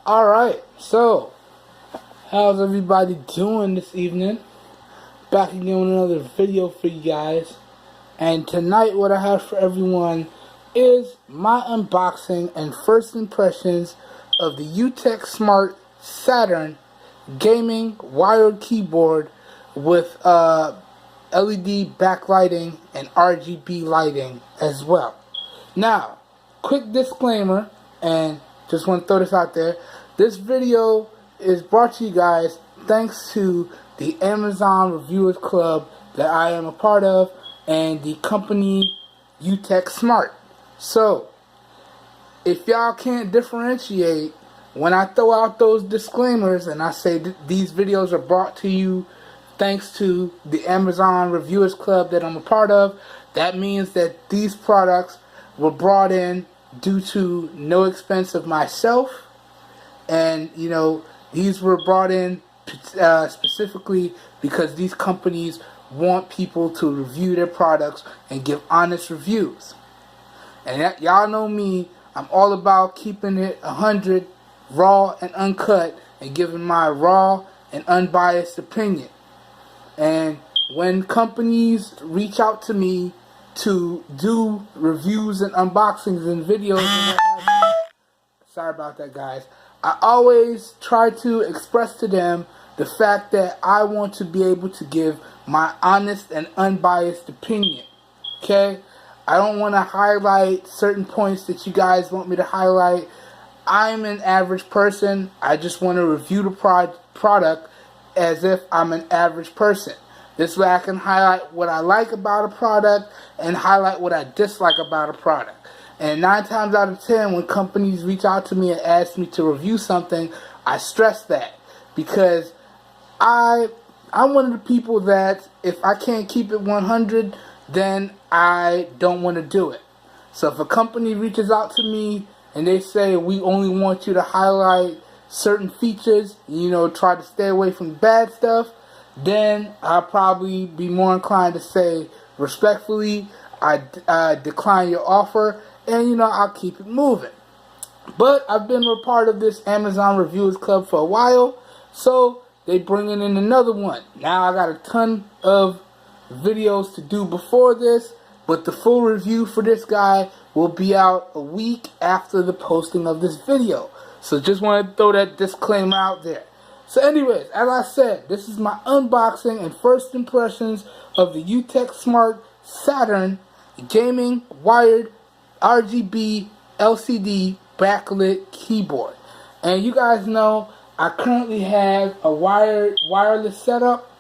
Alright, so how's everybody doing this evening? Back again with another video for you guys. And tonight what I have for everyone is my unboxing and first impressions of the UtechSmart Saturn gaming wired keyboard with LED backlighting and RGB lighting as well. Now, quick disclaimer, and just want to throw this out there. This video is brought to you guys thanks to the Amazon Reviewers Club that I am a part of and the company UtechSmart. So, if y'all can't differentiate when I throw out those disclaimers and I say these videos are brought to you thanks to the Amazon Reviewers Club that I'm a part of, that means that these products were brought in due to no expense of myself, and these were brought in specifically because these companies want people to review their products and give honest reviews. And y'all know me, I'm all about keeping it 100 raw and uncut and giving my raw and unbiased opinion. And when companies reach out to me to do reviews and unboxings and videos and what have you, sorry about that, guys, I always try to express to them the fact that I want to be able to give my honest and unbiased opinion. Okay? I don't want to highlight certain points that you guys want me to highlight. I'm an average person. I just want to review the product as if I'm an average person. This way I can highlight what I like about a product and highlight what I dislike about a product. And 9 times out of 10, when companies reach out to me and ask me to review something, I stress that. Because I'm one of the people that if I can't keep it 100, then I don't want to do it. So if a company reaches out to me and they say, we only want you to highlight certain features, try to stay away from bad stuff, then I'll probably be more inclined to say, respectfully, I decline your offer, and I'll keep it moving. But I've been a part of this Amazon Reviewers Club for a while, so they bringing in another one. Now I got a ton of videos to do before this, but the full review for this guy will be out a week after the posting of this video. So just want to throw that disclaimer out there. So anyways, as I said, this is my unboxing and first impressions of the UtechSmart Saturn gaming wired RGB LCD backlit keyboard. And you guys know I currently have a wireless setup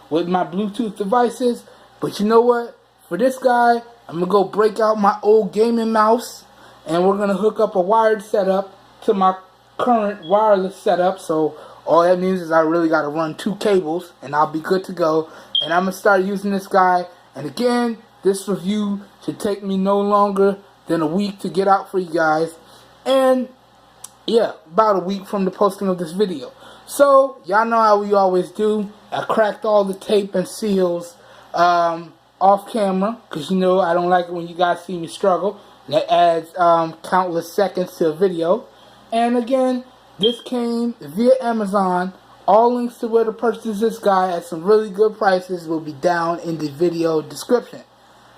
with my Bluetooth devices. But you know what? For this guy, I'm going to go break out my old gaming mouse and we're going to hook up a wired setup to my current wireless setup. So all that means is I really got to run 2 cables and I'll be good to go. And I'm going to start using this guy. And again, this review should take me no longer than a week to get out for you guys. And yeah, about a week from the posting of this video. So y'all know how we always do. I cracked all the tape and seals off camera because I don't like it when you guys see me struggle. That adds countless seconds to a video. And again, this came via Amazon. All links to where to purchase this guy at some really good prices will be down in the video description.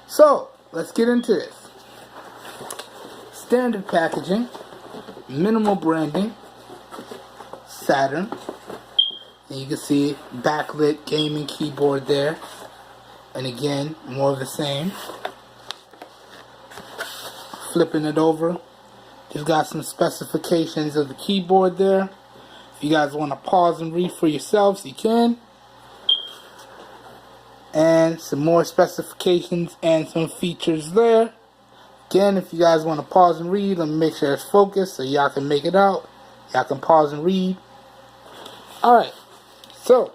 So, let's get into this. Standard packaging, minimal branding, Saturn. And you can see backlit gaming keyboard there. And again, more of the same. Flipping it over. Just got some specifications of the keyboard there. If you guys want to pause and read for yourselves, you can. And some more specifications and some features there. Again, if you guys want to pause and read, let me make sure it's focused so y'all can make it out. Y'all can pause and read. Alright, so,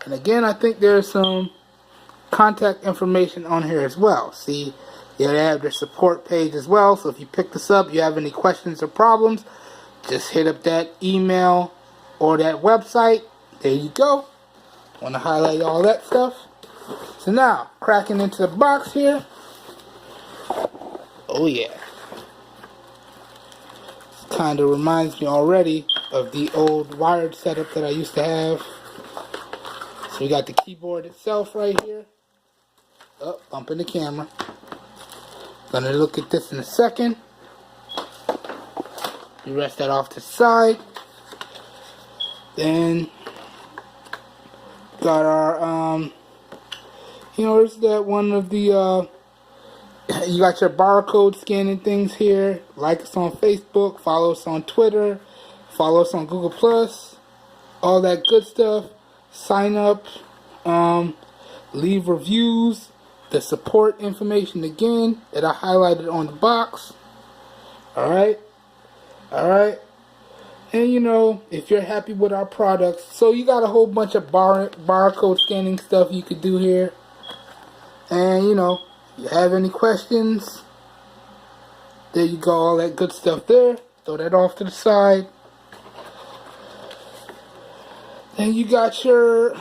and again, I think there's some contact information on here as well. See, they have their support page as well, so if you pick this up, you have any questions or problems, just hit up that email or that website. There you go. Want to highlight all that stuff. So now, cracking into the box here. Oh yeah. kind of reminds me already of the old wired setup that I used to have. So we got the keyboard itself right here. Oh, bumping the camera. Gonna look at this in a second. We rest that off to the side. Then got our here's that one of the you got your barcode scanning things here. Like us on Facebook, follow us on Twitter, follow us on Google Plus, all that good stuff. Sign up, leave reviews, the support information again that I highlighted on the box. Alright. And if you're happy with our products, so you got a whole bunch of barcode scanning stuff you could do here. And you have any questions, there you go, all that good stuff there. Throw that off to the side. Then you got your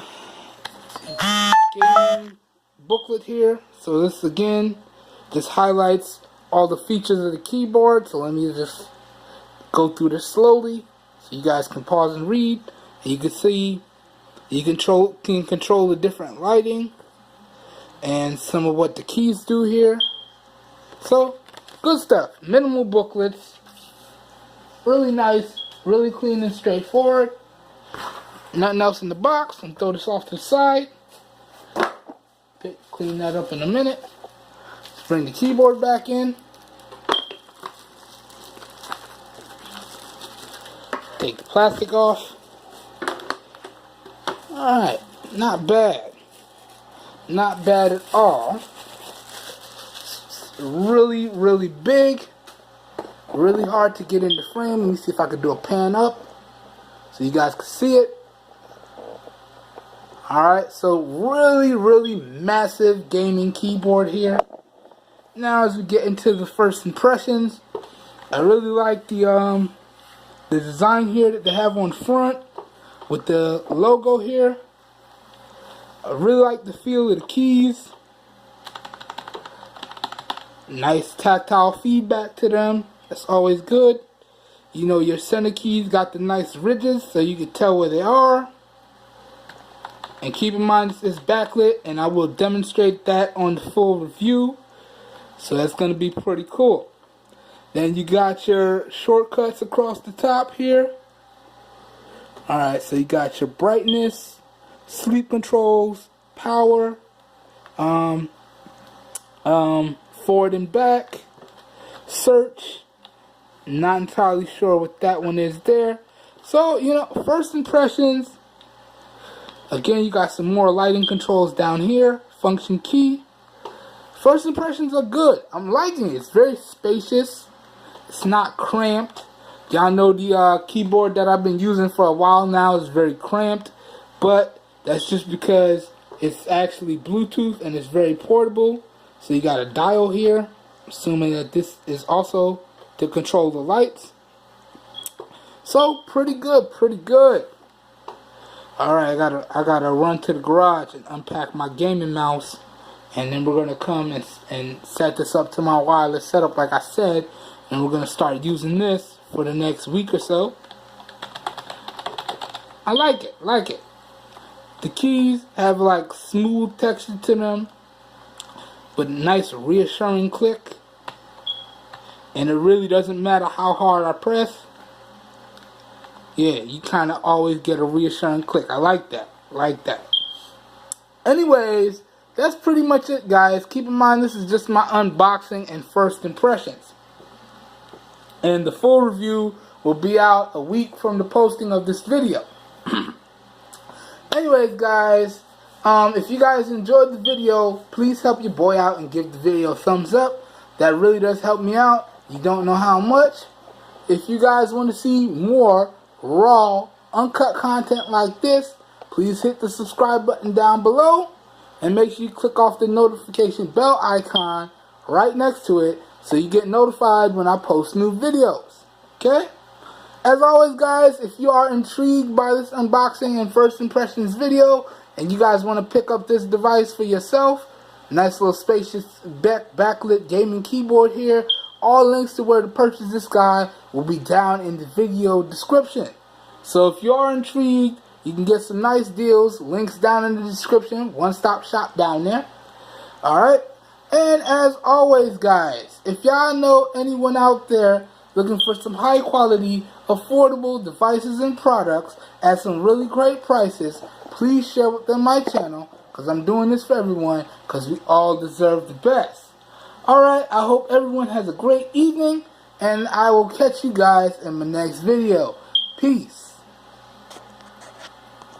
game booklet here. So this again just highlights all the features of the keyboard. So let me just go through this slowly so you guys can pause and read. And you can see you can control the different lighting and some of what the keys do here. So good stuff. Minimal booklets, really nice, really clean and straightforward. Nothing else in the box. And throw this off to the side. Clean that up in a minute. Let's bring the keyboard back in. Take the plastic off. Alright, not bad. Not bad at all. Really, really big. Really hard to get in the frame. Let me see if I can do a pan up so you guys can see it. Alright, so really, really massive gaming keyboard here. Now as we get into the first impressions, I really like the design here that they have on front with the logo here. I really like the feel of the keys. Nice tactile feedback to them. That's always good. Your center keys got the nice ridges so you can tell where they are. And keep in mind this is backlit, and I will demonstrate that on the full review. So that's going to be pretty cool. Then you got your shortcuts across the top here. Alright, so you got your brightness, sleep controls, power, forward and back, search. Not entirely sure what that one is there. So, first impressions. Again, you got some more lighting controls down here. Function key. First impressions are good. I'm liking it. It's very spacious. It's not cramped. Y'all know the keyboard that I've been using for a while now is very cramped. But that's just because it's actually Bluetooth and it's very portable. So you got a dial here. Assuming that this is also to control the lights. So pretty good, pretty good. Alright, I gotta run to the garage and unpack my gaming mouse, and then we're gonna come and set this up to my wireless setup like I said, and we're gonna start using this for the next week or so. I like it. The keys have like smooth texture to them, but nice reassuring click, and it really doesn't matter how hard I press. Yeah, you kind of always get a reassuring click. I like that. Anyways, that's pretty much it, guys. Keep in mind, this is just my unboxing and first impressions. And the full review will be out a week from the posting of this video. Anyways, guys, if you guys enjoyed the video, please help your boy out and give the video a thumbs up. That really does help me out. You don't know how much. If you guys want to see more raw, uncut content like this, please hit the subscribe button down below and make sure you click off the notification bell icon right next to it so you get notified when I post new videos. Okay? As always, guys, if you are intrigued by this unboxing and first impressions video and you guys want to pick up this device for yourself, nice little spacious backlit gaming keyboard here. All links to where to purchase this guy will be down in the video description. So if you are intrigued, you can get some nice deals. Links down in the description. One-stop shop down there. Alright? And as always, guys, if y'all know anyone out there looking for some high-quality, affordable devices and products at some really great prices, please share with them my channel, because I'm doing this for everyone, because we all deserve the best. Alright, I hope everyone has a great evening, and I will catch you guys in my next video. Peace.